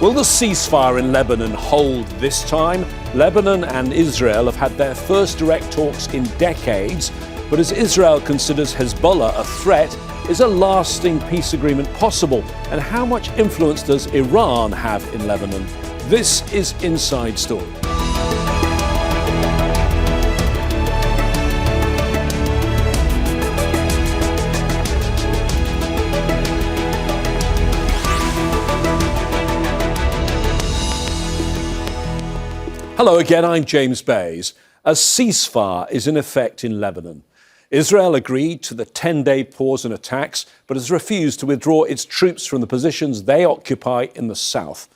Will the ceasefire in Lebanon hold this time? Lebanon and Israel have had their first direct talks in decades, but as Israel considers Hezbollah a threat, is a lasting peace agreement possible? And how much influence does Iran have in Lebanon? This is Inside Story. Hello again, I'm James Bays. A ceasefire is in effect in Lebanon. Israel agreed to the 10-day pause in attacks, but has refused to withdraw its troops from the positions they occupy in the south.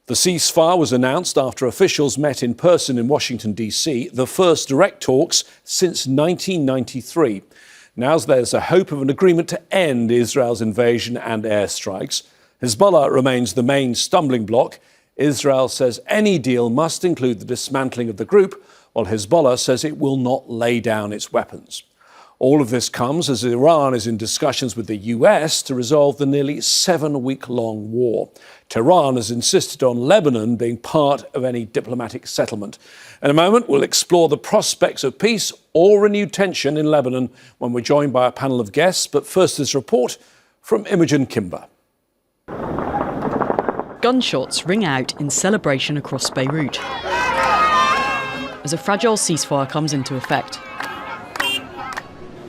The ceasefire was announced after officials met in person in Washington, D.C., the first direct talks since 1993. Now there's a hope of an agreement to end Israel's invasion and airstrikes. Hezbollah remains the main stumbling block. Israel says any deal must include the dismantling of the group, while Hezbollah says it will not lay down its weapons. All of this comes as Iran is in discussions with the US to resolve the nearly 7-week-long war. Tehran has insisted on Lebanon being part of any diplomatic settlement. In a moment, we'll explore the prospects of peace or renewed tension in Lebanon when we're joined by a panel of guests. But first, this report from Imogen Kimber. Gunshots ring out in celebration across Beirut as a fragile ceasefire comes into effect.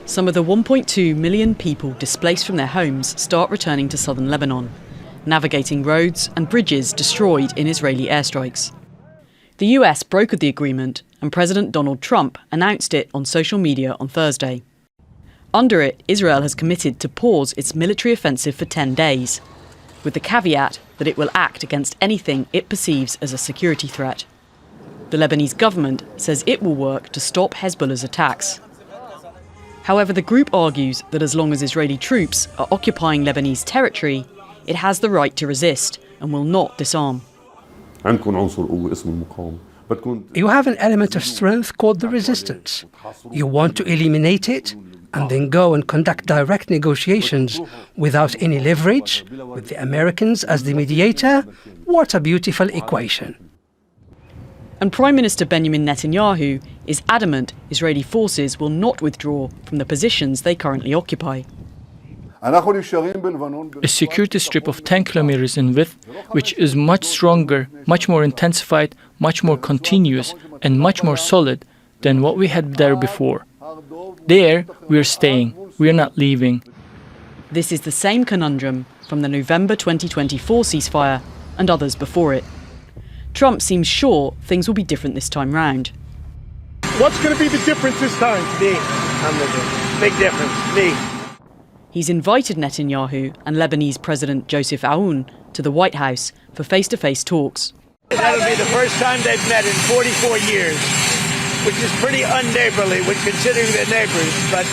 Some of the 1.2 million people displaced from their homes start returning to southern Lebanon, navigating roads and bridges destroyed in Israeli airstrikes. The US brokered the agreement, and President Donald Trump announced it on social media on Thursday. Under it, Israel has committed to pause its military offensive for 10 days, with the caveat that it will act against anything it perceives as a security threat. The Lebanese government says it will work to stop Hezbollah's attacks. However, the group argues that as long as Israeli troops are occupying Lebanese territory, it has the right to resist and will not disarm. You have an element of strength called the resistance. You want to eliminate it and then go and conduct direct negotiations without any leverage, with the Americans as the mediator. What a beautiful equation. And Prime Minister Benjamin Netanyahu is adamant Israeli forces will not withdraw from the positions they currently occupy. A security strip of 10 kilometers in width, which is much stronger, much more intensified, much more continuous, and much more solid than what we had there before. There, we're staying. We're not leaving. This is the same conundrum from the November 2024 ceasefire and others before it. Trump seems sure things will be different this time round. What's going to be the difference this time? Me. I'm the big difference. Me. He's invited Netanyahu and Lebanese President Joseph Aoun to the White House for face-to-face talks. That'll be the first time they've met in 44 years, which is pretty unneighborly when considering they're neighbors. But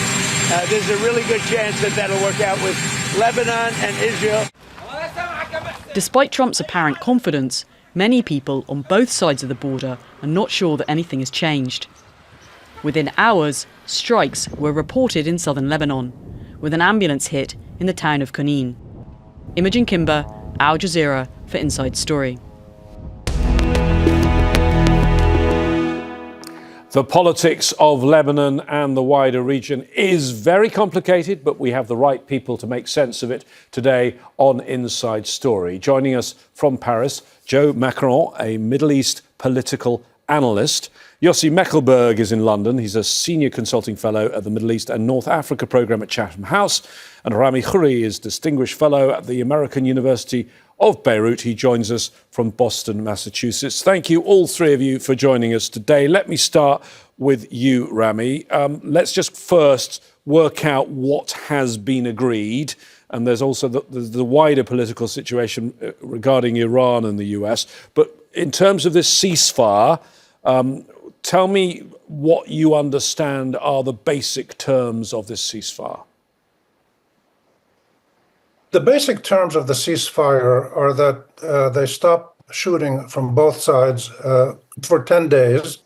there's a really good chance that that'll work out with Lebanon and Israel. Despite Trump's apparent confidence, many people on both sides of the border are not sure that anything has changed. Within hours, strikes were reported in southern Lebanon, with an ambulance hit in the town of Khouri. Imogen Kimber, Al Jazeera for Inside Story. The politics of Lebanon and the wider region is very complicated, but we have the right people to make sense of it today on Inside Story. Joining us from Paris, Joe Macaron, a Middle East political analyst. Yossi Mekelberg is in London. He's a senior consulting fellow at the Middle East and North Africa program at Chatham House. And Rami Khouri is distinguished fellow at the American University of Beirut. He joins us from Boston, Massachusetts. Thank you, all three of you, for joining us today. Let me start with you, Rami. Let's just first work out what has been agreed. And there's also the wider political situation regarding Iran and the US. But in terms of this ceasefire, tell me what you understand are the basic terms of this ceasefire. The basic terms of the ceasefire are that they stop shooting from both sides for 10 days,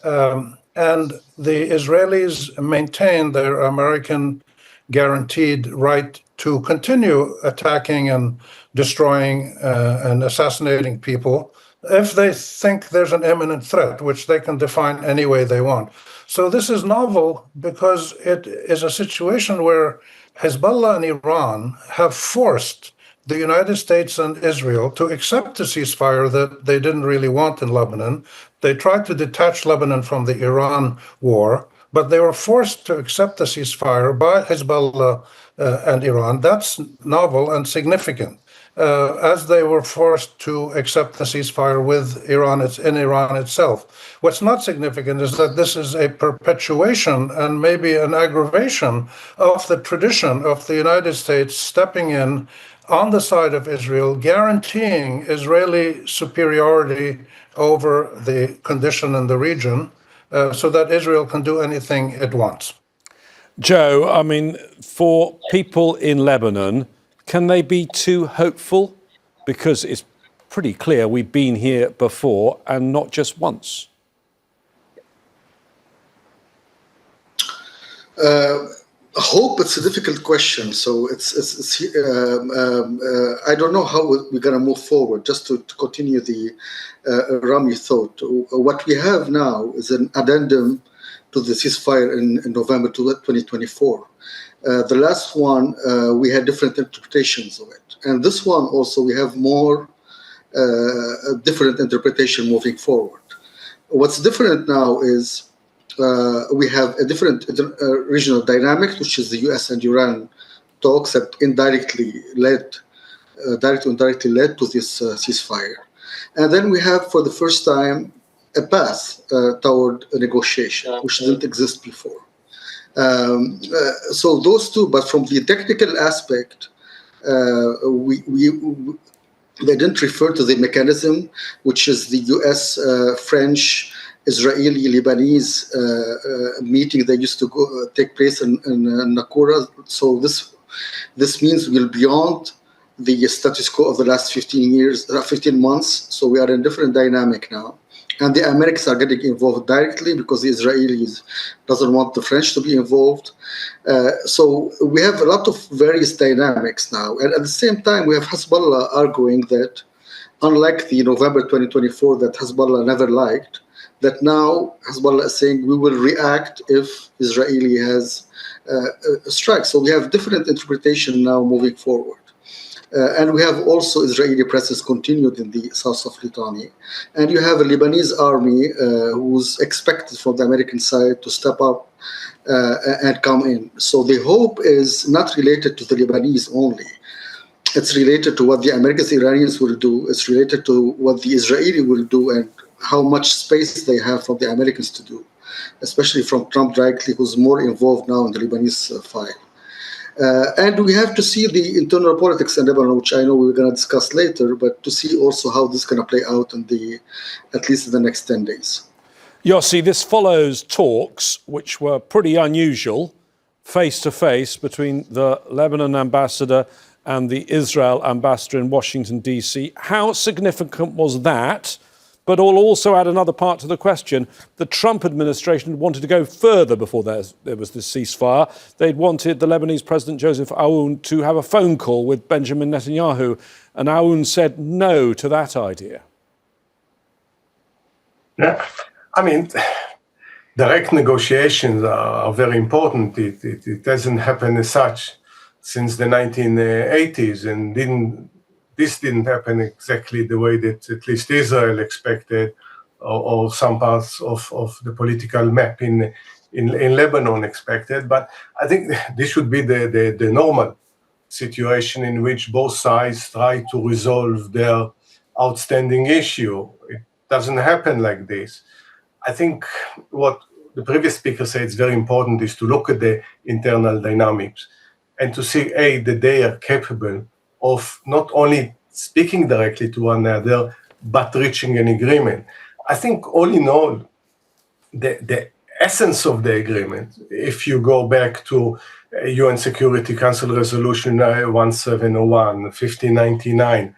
and the Israelis maintain their American guaranteed right to continue attacking and destroying and assassinating people if they think there's an imminent threat, which they can define any way they want. So this is novel because it is a situation where Hezbollah and Iran have forced the United States and Israel to accept a ceasefire that they didn't really want in Lebanon. They tried to detach Lebanon from the Iran war, but they were forced to accept the ceasefire by Hezbollah and Iran. That's novel and significant, as they were forced to accept the ceasefire with Iran in Iran itself. What's not significant is that this is a perpetuation and maybe an aggravation of the tradition of the United States stepping in on the side of Israel, guaranteeing Israeli superiority over the condition in the region, so that Israel can do anything it wants. Joe, I mean, for people in Lebanon, can they be too hopeful? Because it's pretty clear we've been here before and not just once. Hope, it's a difficult question. So I don't know how we're going to move forward. Just to continue the Rami thought, what we have now is an addendum to the ceasefire in November 2024. The last one, we had different interpretations of it. And this one also, we have more different interpretation moving forward. What's different now is we have a different regional dynamic, which is the US and Iran talks that indirectly led to this ceasefire. And then we have, for the first time, a path toward a negotiation, which didn't exist before. So those two, but from the technical aspect, they didn't refer to the mechanism, which is the US, French, Israeli, Lebanese meeting that used to take place in Nakura. So this means we're beyond the status quo of the last 15 months. So we are in a different dynamic now. And the Americans are getting involved directly because the Israelis doesn't want the French to be involved. So we have a lot of various dynamics now. And at the same time, we have Hezbollah arguing that, unlike the November 2024 that Hezbollah never liked, that now Hezbollah is saying we will react if Israeli has a strike. So we have different interpretation now moving forward. And we have also Israeli presence continued in the south of Litani. And you have a Lebanese army who's expected from the American side to step up and come in. So the hope is not related to the Lebanese only. It's related to what the Americans, Iranians will do. It's related to what the Israeli will do and how much space they have from the Americans to do, especially from Trump directly, who's more involved now in the Lebanese file. And we have to see the internal politics in Lebanon, which I know we're going to discuss later, but to see also how this is going to play out at least in the next 10 days. Yossi, this follows talks which were pretty unusual, face-to-face, between the Lebanon ambassador and the Israel ambassador in Washington, D.C. How significant was that? But I'll also add another part to the question. The Trump administration wanted to go further before there was this ceasefire. They'd wanted the Lebanese President Joseph Aoun to have a phone call with Benjamin Netanyahu, and Aoun said no to that idea. Yeah, I mean, direct negotiations are very important. It hasn't happened as such since the 1980s, and this didn't happen exactly the way that at least Israel expected, or some parts of the political map in Lebanon expected. But I think this should be the normal situation in which both sides try to resolve their outstanding issue. It doesn't happen like this. I think what the previous speaker said is very important is to look at the internal dynamics and to see, that they are capable of not only speaking directly to one another, but reaching an agreement. I think all in all, the essence of the agreement, if you go back to UN Security Council Resolution 1701, 1599,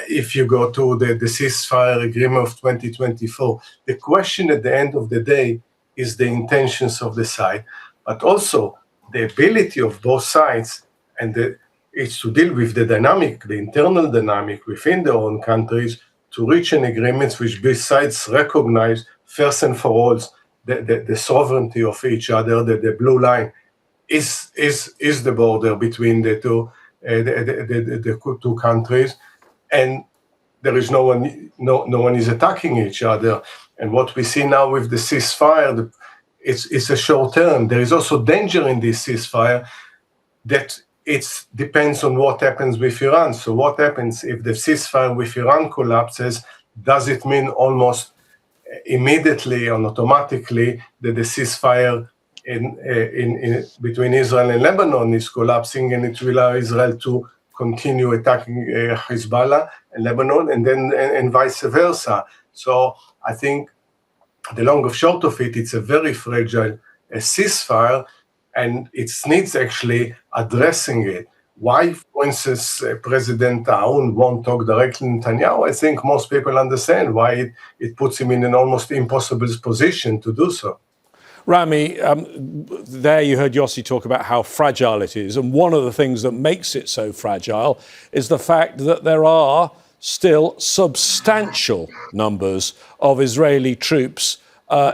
if you go to the ceasefire agreement of 2024, the question at the end of the day is the intentions of the side, but also the ability of both sides and It's to deal with the dynamic, the internal dynamic within their own countries, to reach an agreement which besides recognize first and for all the sovereignty of each other, the blue line is the border between the two countries, and there is no one is attacking each other. And what we see now with the ceasefire, it's a short term. There is also danger in this ceasefire that it depends on what happens with Iran. So what happens if the ceasefire with Iran collapses? Does it mean almost immediately and automatically that the ceasefire in between Israel and Lebanon is collapsing, and it will allow Israel to continue attacking Hezbollah and Lebanon, and vice versa? So I think the long of short of it, it's a very fragile ceasefire, and it needs actually addressing it. Why, for instance, President Aoun won't talk directly to Netanyahu? I think most people understand why it puts him in an almost impossible position to do so. Rami, there you heard Yossi talk about how fragile it is. And one of the things that makes it so fragile is the fact that there are still substantial numbers of Israeli troops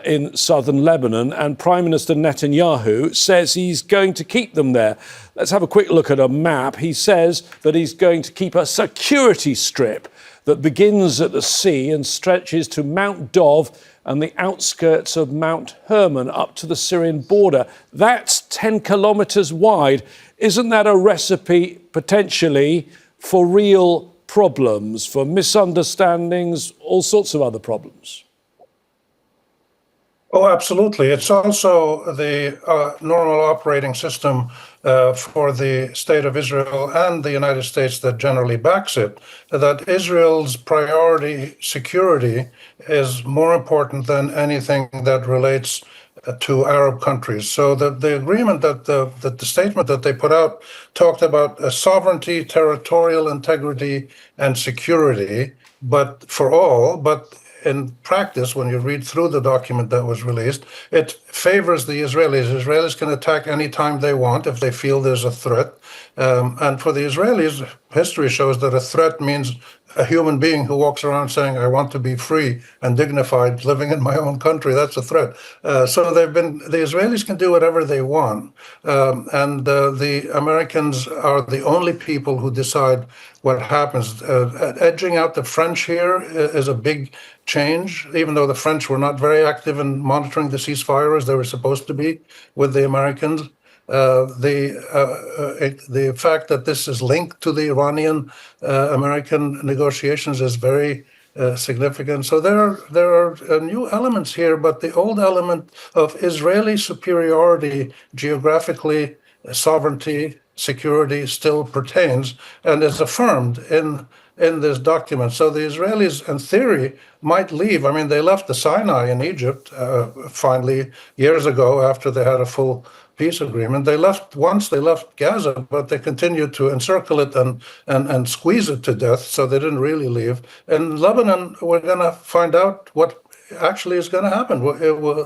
in southern Lebanon, and Prime Minister Netanyahu says he's going to keep them there. Let's have a quick look at a map. He says that he's going to keep a security strip that begins at the sea and stretches to Mount Dov and the outskirts of Mount Hermon up to the Syrian border. That's 10 kilometers wide. Isn't that a recipe potentially for real problems, for misunderstandings, all sorts of other problems? Oh, absolutely. It's also the normal operating system for the State of Israel and the United States that generally backs it, that Israel's priority security is more important than anything that relates to Arab countries. So the agreement that the statement that they put out talked about sovereignty, territorial integrity, and security, but for all, but in practice, when you read through the document that was released, it favors the Israelis. Israelis can attack anytime they want if they feel there's a threat. And for the Israelis, history shows that a threat means a human being who walks around saying, I want to be free and dignified living in my own country. That's a threat. So the Israelis can do whatever they want. And the Americans are the only people who decide what happens. Edging out the French here is a big change, even though the French were not very active in monitoring the ceasefire as they were supposed to be with the Americans. The fact that this is linked to the Iranian-American negotiations is very significant. So there are new elements here, but the old element of Israeli superiority, geographically, sovereignty, security still pertains and is affirmed in this document. So the Israelis, in theory, might leave. I mean, they left the Sinai in Egypt finally years ago after they had a full peace agreement. They left Gaza, but they continued to encircle it and squeeze it to death, so they didn't really leave. In Lebanon, we're going to find out what actually is going to happen.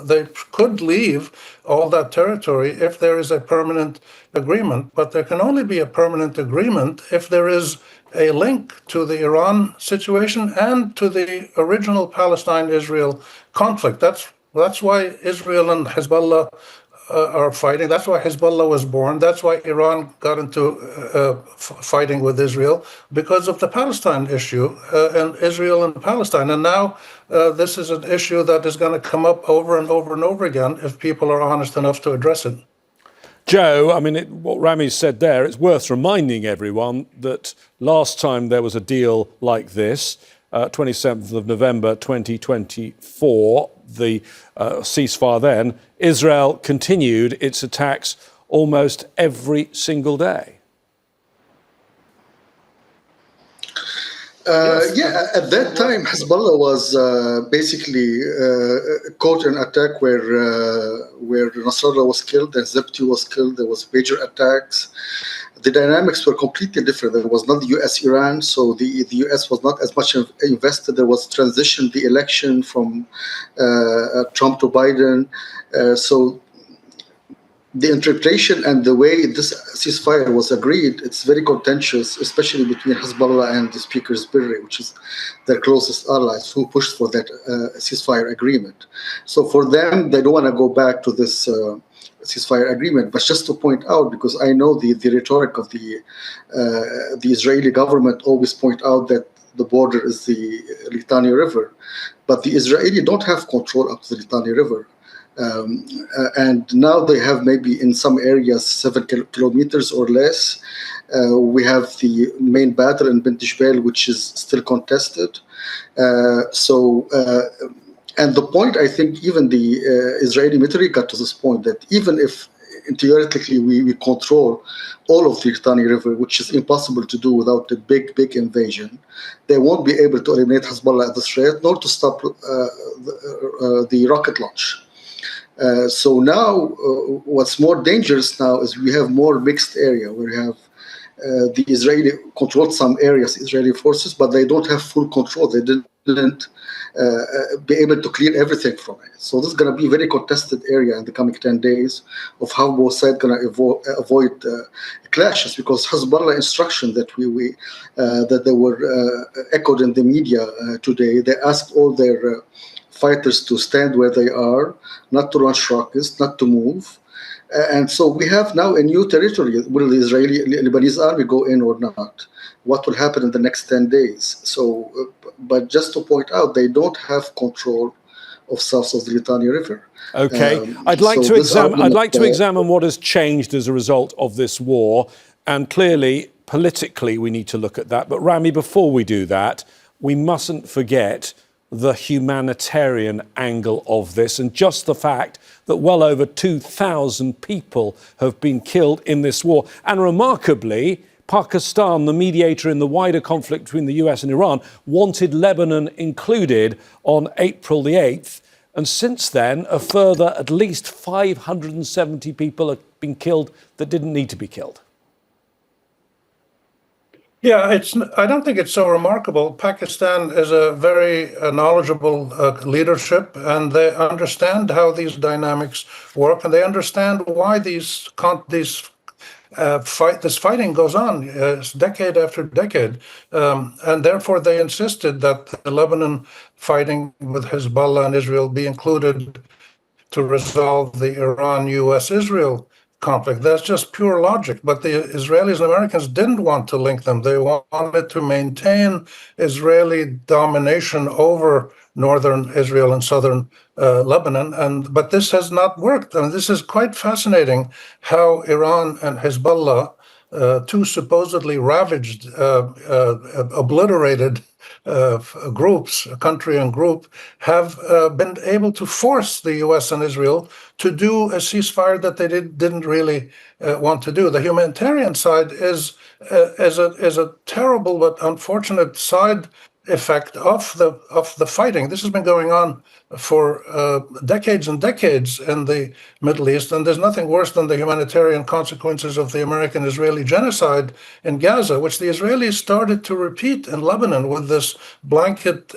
They could leave all that territory if there is a permanent agreement, but there can only be a permanent agreement if there is a link to the Iran situation and to the original Palestine-Israel conflict. That's why Israel and Hezbollah are fighting. That's why Hezbollah was born. That's why Iran got into fighting with Israel, because of the Palestine issue and Israel and Palestine. And now this is an issue that is going to come up over and over and over again if people are honest enough to address it. Joe, I mean, what Rami said there, it's worth reminding everyone that last time there was a deal like this, 27th of November 2024, the ceasefire then, Israel continued its attacks almost every single day. At that time, Hezbollah was basically caught in an attack where Nasrallah was killed and Zebti was killed. There was major attacks. The dynamics were completely different. There was not the U.S.-Iran, so the U.S. was not as much invested. There was transition, the election from Trump to Biden. So the interpretation and the way this ceasefire was agreed, it's very contentious, especially between Hezbollah and the speakers Berri, which is their closest allies, who pushed for that ceasefire agreement. So for them, they don't want to go back to this ceasefire agreement. But just to point out, because I know the rhetoric of the Israeli government always point out that the border is the Litani River, but the Israeli don't have control up to the Litani River. And now they have maybe in some areas 7 kilometers or less. We have the main battle in Bint Jbeil, which is still contested. And the point, I think, even the Israeli military got to this point that even if theoretically we control all of the Litani River, which is impossible to do without a big invasion, they won't be able to eliminate Hezbollah at this rate, nor to stop the rocket launch. So now, what's more dangerous now is we have more mixed area where we have the Israeli controlled some areas, Israeli forces, but they don't have full control. They didn't be able to clear everything from it. So this is going to be a very contested area in the coming 10 days of how both sides going to avoid clashes, because Hezbollah instruction that that they were echoed in the media today, they asked all their fighters to stand where they are, not to launch rockets, not to move. And so we have now a new territory. Will the Israeli-Lebanese army go in or not? What will happen in the next 10 days? So, but just to point out, they don't have control of south of the Litani River. Okay, I'd like to examine what has changed as a result of this war, and clearly, politically, we need to look at that. But Rami, before we do that, we mustn't forget the humanitarian angle of this, and just the fact that well over 2,000 people have been killed in this war. And remarkably, Pakistan, the mediator in the wider conflict between the US and Iran, wanted Lebanon included on April the 8th. And since then, a further at least 570 people have been killed that didn't need to be killed. Yeah, I don't think it's so remarkable. Pakistan is a very knowledgeable leadership, and they understand how these dynamics work, and they understand why this fighting goes on decade after decade, and therefore they insisted that the Lebanon fighting with Hezbollah and Israel be included to resolve the Iran-US-Israel conflict. That's just pure logic. But the Israelis and Americans didn't want to link them. They wanted to maintain Israeli domination over northern Israel and southern Lebanon. But this has not worked. And this is quite fascinating how Iran and Hezbollah, two supposedly ravaged, obliterated groups, a country and group, have been able to force the U.S. and Israel to do a ceasefire that they didn't really want to do. The humanitarian side is a terrible but unfortunate side effect of the fighting. This has been going on for decades and decades in the Middle East, and there's nothing worse than the humanitarian consequences of the American-Israeli genocide in Gaza, which the Israelis started to repeat in Lebanon with this blanket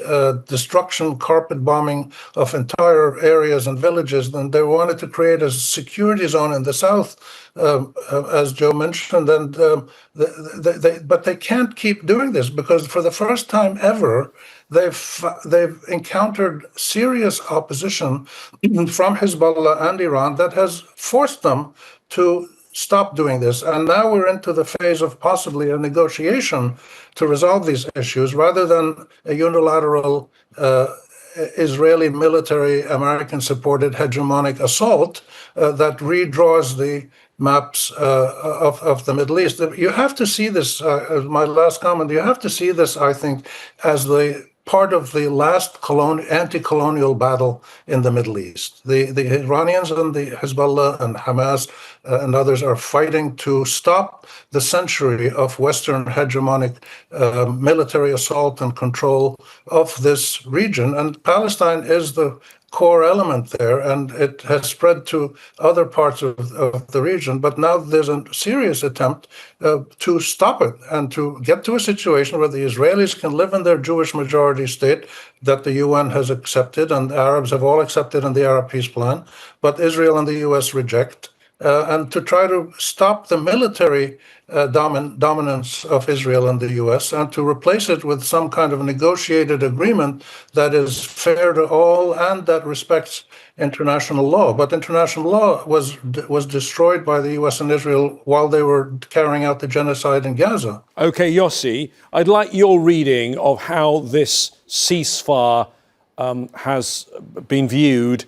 destruction, carpet bombing of entire areas and villages. And they wanted to create a security zone in the south, as Joe mentioned, and but they can't keep doing this, because for the first time ever, they've encountered serious opposition from Hezbollah and Iran that has forced them to stop doing this. And now we're into the phase of possibly a negotiation to resolve these issues, rather than a unilateral Israeli military, American-supported hegemonic assault that redraws the maps of the Middle East. You have to see this, as my last comment, you have to see this, I think, as the part of the last anti-colonial battle in the Middle East. The Iranians and the Hezbollah and Hamas and others are fighting to stop the century of Western hegemonic military assault and control of this region. And Palestine is the core element there, and it has spread to other parts of the region. But now there's a serious attempt to stop it and to get to a situation where the Israelis can live in their Jewish majority state that the UN has accepted and the Arabs have all accepted in the Arab peace plan, but Israel and the US reject. and to try to stop the military dominance of Israel and the U.S. and to replace it with some kind of negotiated agreement that is fair to all and that respects international law. But international law was destroyed by the U.S. and Israel while they were carrying out the genocide in Gaza. Okay, Yossi, I'd like your reading of how this ceasefire has been viewed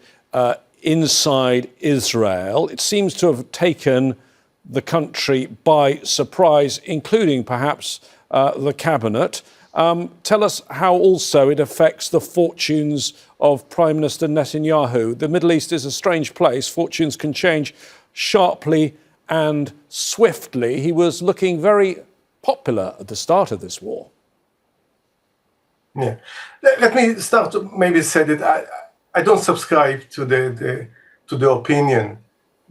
inside Israel. It seems to have taken the country by surprise, including perhaps the cabinet. Tell us how also it affects the fortunes of Prime Minister Netanyahu. The Middle East is a strange place. Fortunes can change sharply and swiftly. He was looking very popular at the start of this war. Yeah. Let me start to maybe say that I don't subscribe to the opinion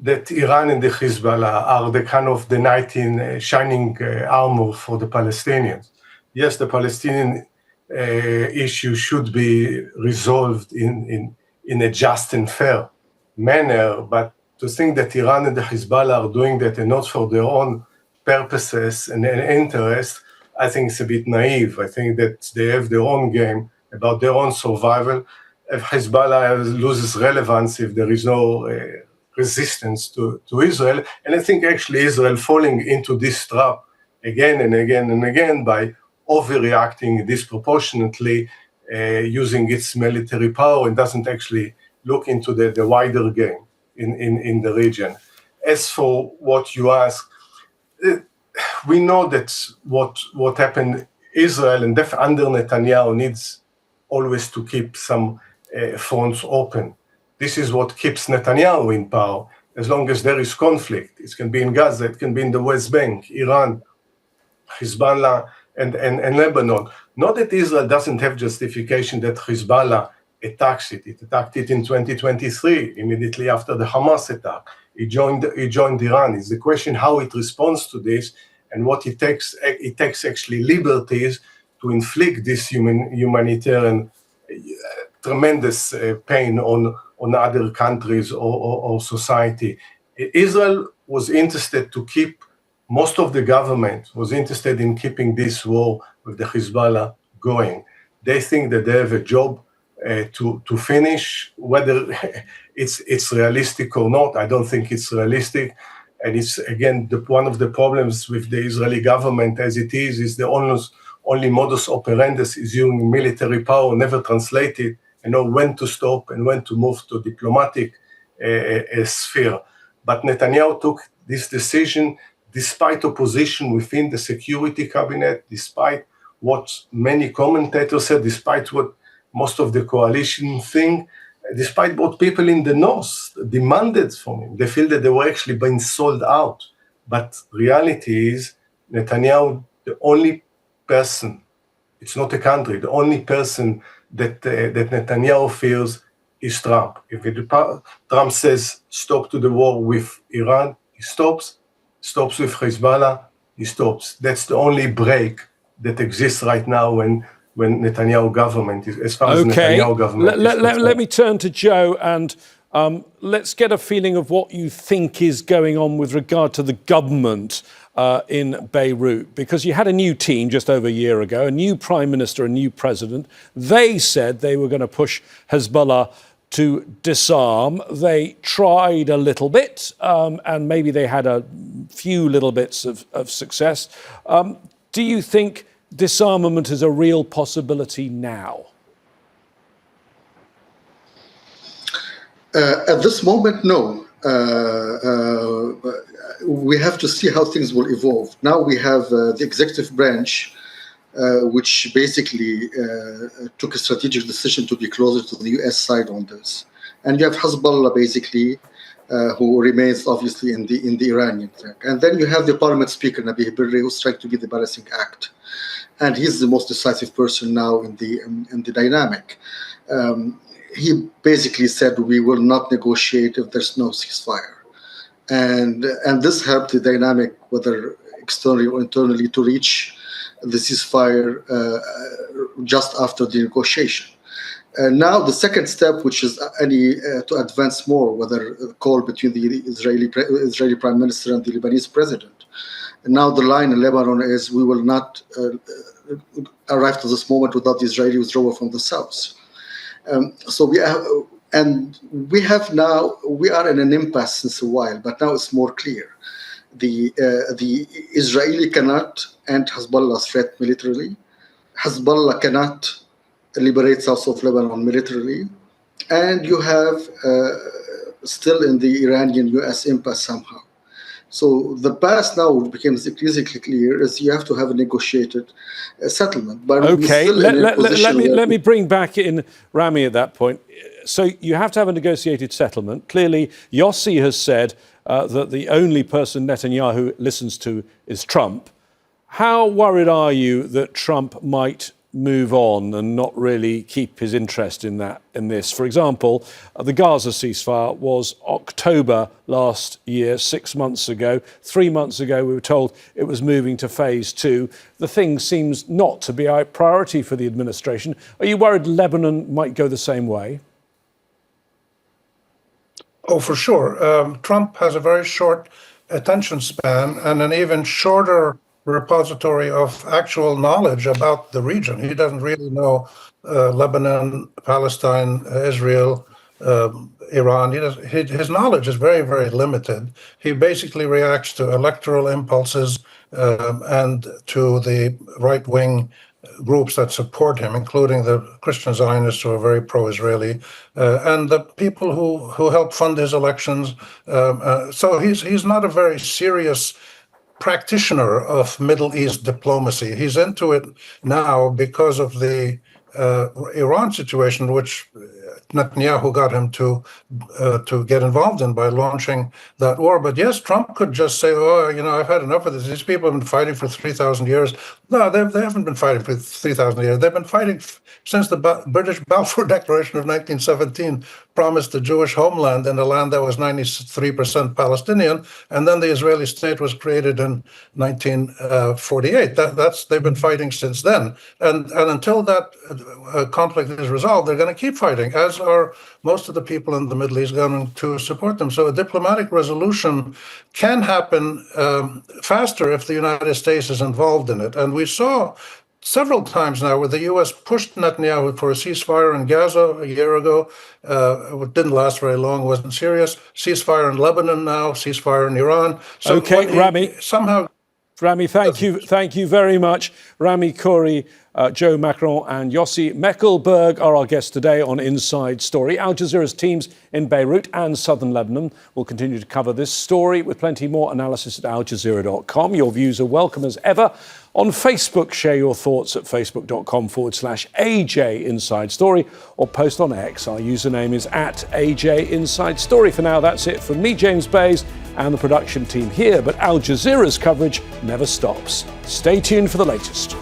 that Iran and the Hezbollah are the kind of the knight in shining armor for the Palestinians. Yes, the Palestinian issue should be resolved in a just and fair manner, but to think that Iran and the Hezbollah are doing that and not for their own purposes and interest, I think it's a bit naive. I think that they have their own game about their own survival. If Hezbollah loses relevance if there is no resistance to Israel, and I think actually Israel falling into this trap again and again and again by overreacting disproportionately, using its military power and doesn't actually look into the wider game in the region. As for what you ask, we know that what happened, Israel and under Netanyahu needs always to keep some fronts open. This is what keeps Netanyahu in power. As long as there is conflict, it can be in Gaza, it can be in the West Bank, Iran, Hezbollah, and Lebanon. Not that Israel doesn't have justification that Hezbollah attacks it. It attacked it in 2023, immediately after the Hamas attack. It joined Iran. It's the question how it responds to this and what it takes. It takes actually liberties to inflict this humanitarian tremendous pain on other countries or society. Israel was interested to keep, most of the government was interested in keeping this war with the Hezbollah going. They think that they have a job to finish, whether it's realistic or not. I don't think it's realistic. And it's, again, one of the problems with the Israeli government as it is the only modus operandi is using military power, never translated, and know when to stop and when to move to diplomatic sphere. But Netanyahu took this decision despite opposition within the security cabinet, despite what many commentators said, despite what most of the coalition think, despite what people in the north demanded from him. They feel that they were actually being sold out. But reality is Netanyahu, the only person, it's not a country, the only person that Netanyahu feels is Trump. If Trump says stop to the war with Iran, he stops with Hezbollah, he stops. That's the only break that exists right now when Netanyahu government is, as far as Netanyahu government is concerned. Let me turn to Joe and let's get a feeling of what you think is going on with regard to the government in Beirut, because you had a new team just over a year ago, a new prime minister, a new president. They said they were going to push Hezbollah to disarm. They tried a little bit, and maybe they had a few little bits of success. Do you think disarmament is a real possibility now? At this moment, no. We have to see how things will evolve. Now we have the executive branch, which basically took a strategic decision to be closer to the US side on this. And you have Hezbollah, basically, who remains obviously in the Iranian track. And then you have the parliament speaker, Nabi Berri, who's trying to be the balancing act. And he's the most decisive person now in the dynamic. He basically said, we will not negotiate if there's no ceasefire. And this helped the dynamic, whether externally or internally, to reach the ceasefire just after the negotiation. Now the second step, which is to advance more, whether a call between the Israeli Prime Minister and the Lebanese President. And now the line in Lebanon is we will not arrive to this moment without the Israeli withdrawal from the south. So we are in an impasse since a while, but now it's more clear. The Israeli cannot end Hezbollah's threat militarily. Hezbollah cannot liberate south of Lebanon militarily, and you have still in the Iranian-US impasse somehow. So the path now becomes increasingly clear is you have to have a negotiated settlement. But okay, let me bring back in Rami at that point. So you have to have a negotiated settlement. Clearly, Yossi has said that the only person Netanyahu listens to is Trump. How worried are you that Trump might move on and not really keep his interest in this? For example, the Gaza ceasefire was October last year, 6 months ago. 3 months ago, we were told it was moving to phase 2. The thing seems not to be a priority for the administration. Are you worried Lebanon might go the same way? Oh, for sure. Trump has a very short attention span and an even shorter repository of actual knowledge about the region. He doesn't really know Lebanon, Palestine, Israel, Iran. His knowledge is very, very limited. He basically reacts to electoral impulses and to the right-wing groups that support him, including the Christian Zionists who are very pro-Israeli, and the people who help fund his elections. So he's not a very serious practitioner of Middle East diplomacy. He's into it now because of the Iran situation, which Netanyahu got him to get involved in by launching that war. But yes, Trump could just say, "Oh, I've had enough of this. These people have been fighting for 3,000 years." No, they haven't been fighting for 3,000 years. They've been fighting since the British Balfour Declaration of 1917 promised a Jewish homeland in a land that was 93% Palestinian, and then the Israeli state was created in 1948. They've been fighting since then, and until that conflict is resolved, they're going to keep fighting, as are most of the people in the Middle East going to support them. So a diplomatic resolution can happen faster if the United States is involved in it. And we saw several times now where the U.S. pushed Netanyahu for a ceasefire in Gaza a year ago. It didn't last very long, wasn't serious. Ceasefire in Lebanon now, ceasefire in Iran. So okay, Rami. Rami, thank you very much. Rami, Khouri, Joe Macaron and Yossi Mekelberg are our guests today on Inside Story. Al Jazeera's teams in Beirut and southern Lebanon will continue to cover this story with plenty more analysis at aljazeera.com. Your views are welcome as ever. On Facebook, share your thoughts at facebook.com/AJ Inside Story or post on X. Our username is @AJ Inside Story. For now, that's it from me, James Bays, and the production team here. But Al Jazeera's coverage never stops. Stay tuned for the latest.